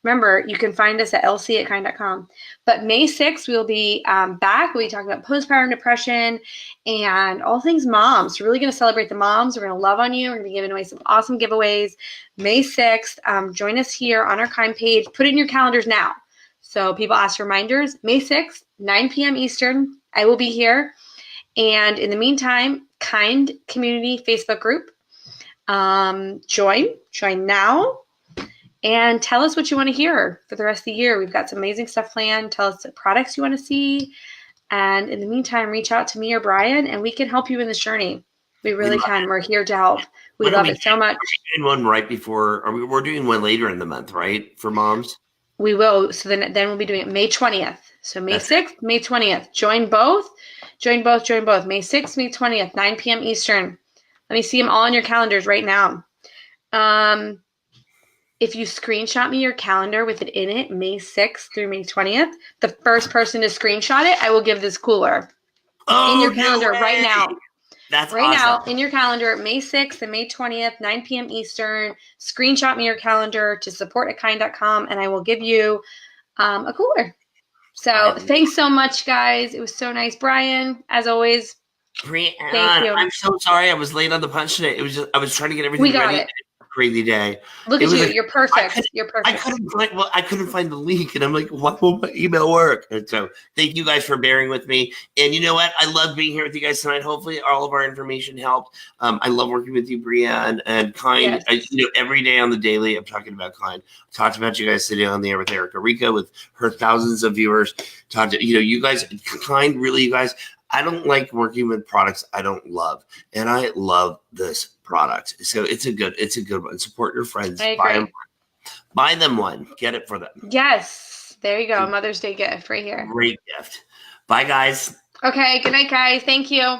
Remember, you can find us at lc@kind.com. But May 6th, we'll be back. We'll be talking about postpartum depression and all things moms. We're really going to celebrate the moms. We're going to love on you. We're going to be giving away some awesome giveaways. May 6th, join us here on our Kind page. Put it in your calendars now. So people ask reminders. May 6th, 9 p.m. Eastern. I will be here. And in the meantime, Kind Community Facebook group. Join now. And tell us what you want to hear for the rest of the year. We've got some amazing stuff planned. Tell us the products you want to see. And in the meantime, reach out to me or Brian, and we can help you in this journey. We really can. We're here to help. We love it so much. We're doing one right before, or we're doing one later in the month, right, for moms? We will. So then we'll be doing it May 20th. So May 6th, May 20th. Join both. May 6th, May 20th, 9 p.m. Eastern. Let me see them all on your calendars right now. If you screenshot me your calendar with it in it, May 6th through May 20th, the first person to screenshot it, I will give this cooler. In your calendar right now. That's right awesome. Now, in your calendar, May 6th and May 20th, 9 p.m. Eastern. Screenshot me your calendar to support@kind.com, and I will give you a cooler. So thanks so much, guys. It was so nice. Brian, as always, thank you. I'm so sorry I was late on the punch today. It was just I was trying to get everything ready. crazy day. Look It at was you. like, You're perfect. You're I perfect. couldn't find the link, and I'm like, why won't my email work? And so, thank you guys for bearing with me. And you know what? I love being here with you guys tonight. Hopefully, all of our information helped. I love working with you, Bria, and Kind. Yes. Every day on the daily, I'm talking about Kind. Talked about you guys today on the air with Erica Rico with her thousands of viewers. Talked to you guys. Kind, really, you guys. I don't like working with products I don't love, and I love this product. So it's a good one. Support your friends. I agree. Buy them one. Get it for them. Yes. There you go. Mother's Day gift right here. Great gift. Bye, guys. Okay. Good night, guys. Thank you.